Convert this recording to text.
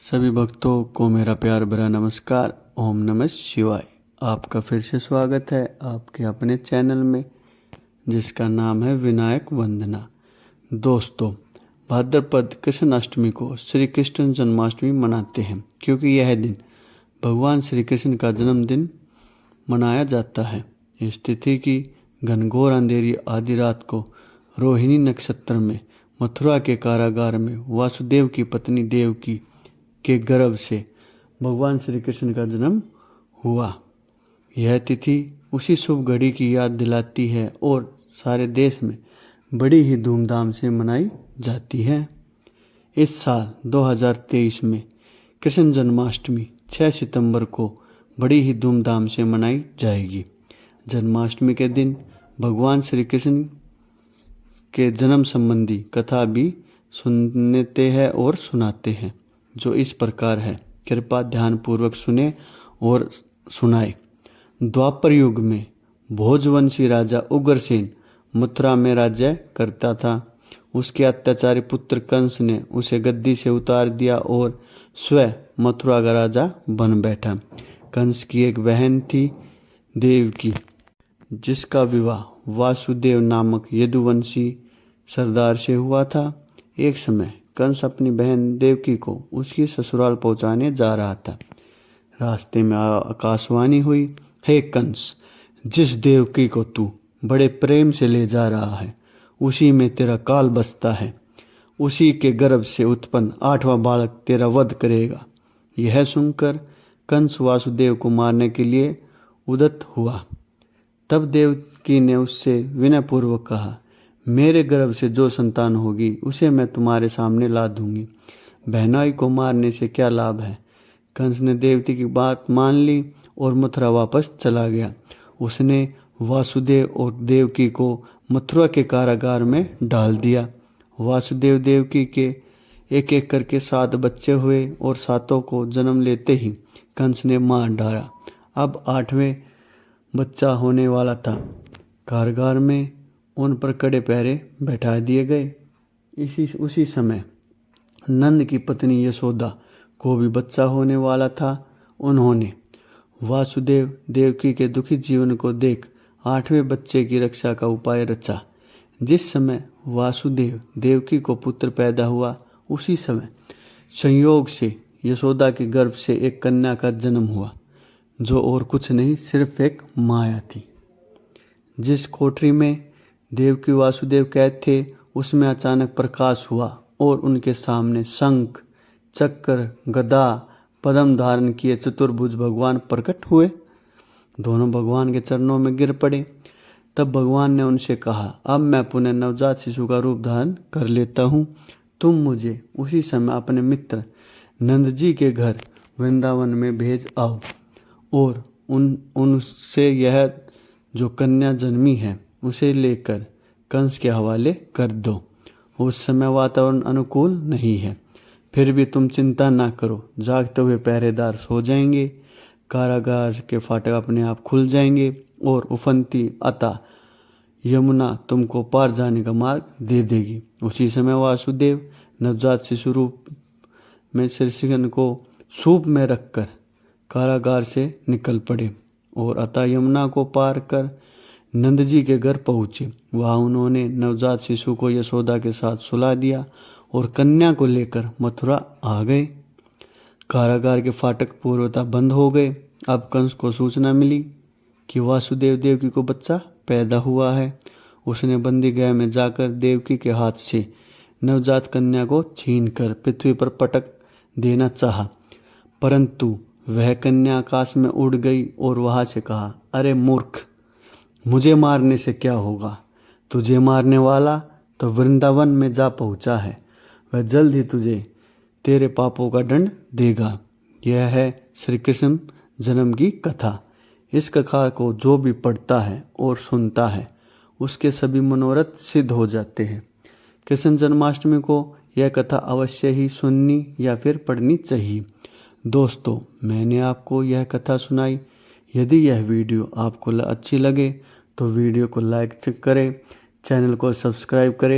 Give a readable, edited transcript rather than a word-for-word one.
सभी भक्तों को मेरा प्यार भरा नमस्कार। ओम नमः शिवाय। आपका फिर से स्वागत है आपके अपने चैनल में जिसका नाम है विनायक वंदना। दोस्तों, भाद्रपद कृष्ण अष्टमी को श्री कृष्ण जन्माष्टमी मनाते हैं क्योंकि यह दिन भगवान श्री कृष्ण का जन्मदिन मनाया जाता है। इस तिथि की घनघोर अंधेरी आधी रात को रोहिणी नक्षत्र में मथुरा के कारागार में वासुदेव की पत्नी देवकी के गर्भ से भगवान श्री कृष्ण का जन्म हुआ। यह तिथि उसी शुभ घड़ी की याद दिलाती है और सारे देश में बड़ी ही धूमधाम से मनाई जाती है। इस साल 2023 में कृष्ण जन्माष्टमी 6 सितंबर को बड़ी ही धूमधाम से मनाई जाएगी। जन्माष्टमी के दिन भगवान श्री कृष्ण के जन्म संबंधी कथा भी सुनते हैं और सुनाते हैं, जो इस प्रकार है। कृपा ध्यान पूर्वक सुने और सुनाए। द्वापर युग में भोजवंशी राजा उग्रसेन मथुरा में राज्य करता था। उसके अत्याचारी पुत्र कंस ने उसे गद्दी से उतार दिया और स्वयं मथुरा का राजा बन बैठा। कंस की एक बहन थी देवकी, जिसका विवाह वासुदेव नामक यदुवंशी सरदार से हुआ था। एक समय कंस अपनी बहन देवकी को उसकी ससुराल पहुंचाने जा रहा था। रास्ते में आकाशवाणी हुई, हे कंस, जिस देवकी को तू बड़े प्रेम से ले जा रहा है उसी में तेरा काल बसता है। उसी के गर्भ से उत्पन्न 8वां बालक तेरा वध करेगा। यह सुनकर कंस वासुदेव को मारने के लिए उद्यत हुआ। तब देवकी ने उससे विनयपूर्वक कहा, मेरे गर्भ से जो संतान होगी उसे मैं तुम्हारे सामने ला दूंगी। बहनोई को मारने से क्या लाभ है। कंस ने देवकी की बात मान ली और मथुरा वापस चला गया। उसने वासुदेव और देवकी को मथुरा के कारागार में डाल दिया। वासुदेव देवकी के एक एक करके 7 बच्चे हुए और 7 को जन्म लेते ही कंस ने मार डाला। अब 8वें बच्चा होने वाला था। कारागार में उन पर कड़े पहरे बैठा दिए गए। उसी समय नंद की पत्नी यशोदा को भी बच्चा होने वाला था। उन्होंने वासुदेव देवकी के दुखी जीवन को देख 8वें बच्चे की रक्षा का उपाय रचा। जिस समय वासुदेव देवकी को पुत्र पैदा हुआ उसी समय संयोग से यशोदा के गर्भ से एक कन्या का जन्म हुआ, जो और कुछ नहीं सिर्फ एक माया थी। जिस कोठरी में देवकी वासुदेव कैद थे उसमें अचानक प्रकाश हुआ और उनके सामने शंख, चक्र, गदा, पद्म धारण किए चतुर्भुज भगवान प्रकट हुए। दोनों भगवान के चरणों में गिर पड़े। तब भगवान ने उनसे कहा, अब मैं पुनः नवजात शिशु का रूप धारण कर लेता हूँ। तुम मुझे उसी समय अपने मित्र नंद जी के घर वृंदावन में भेज आओ और उनसे यह जो कन्या जन्मी है उसे लेकर कंस के हवाले कर दो। उस समय वातावरण अनुकूल नहीं है, फिर भी तुम चिंता ना करो। जागते हुए पहरेदार सो जाएंगे, कारागार के फाटक अपने आप खुल जाएंगे और उफनती अता यमुना तुमको पार जाने का मार्ग दे देगी। उसी समय वासुदेव नवजात शिशु रूप में श्री कृष्ण को सूप में रखकर कारागार से निकल पड़े और अता यमुना को पार कर नंद जी के घर पहुँचे। वहाँ उन्होंने नवजात शिशु को यशोदा के साथ सुला दिया और कन्या को लेकर मथुरा आ गए। कारागार के फाटक पूर्वतः बंद हो गए। अब कंस को सूचना मिली कि वासुदेव देवकी को बच्चा पैदा हुआ है। उसने बंदी गृह में जाकर देवकी के हाथ से नवजात कन्या को छीनकर पृथ्वी पर पटक देना चाहा, परंतु वह कन्या आकाश में उड़ गई और वहां से कहा, अरे मूर्ख, मुझे मारने से क्या होगा। तुझे मारने वाला तो वृंदावन में जा पहुंचा है। वह जल्द ही तुझे तेरे पापों का दंड देगा। यह है श्री कृष्ण जन्म की कथा। इस कथा को जो भी पढ़ता है और सुनता है उसके सभी मनोरथ सिद्ध हो जाते हैं। कृष्ण जन्माष्टमी को यह कथा अवश्य ही सुननी या फिर पढ़नी चाहिए। दोस्तों, मैंने आपको यह कथा सुनाई। यदि यह वीडियो आपको अच्छी लगे तो वीडियो को लाइक करें, चैनल को सब्सक्राइब करें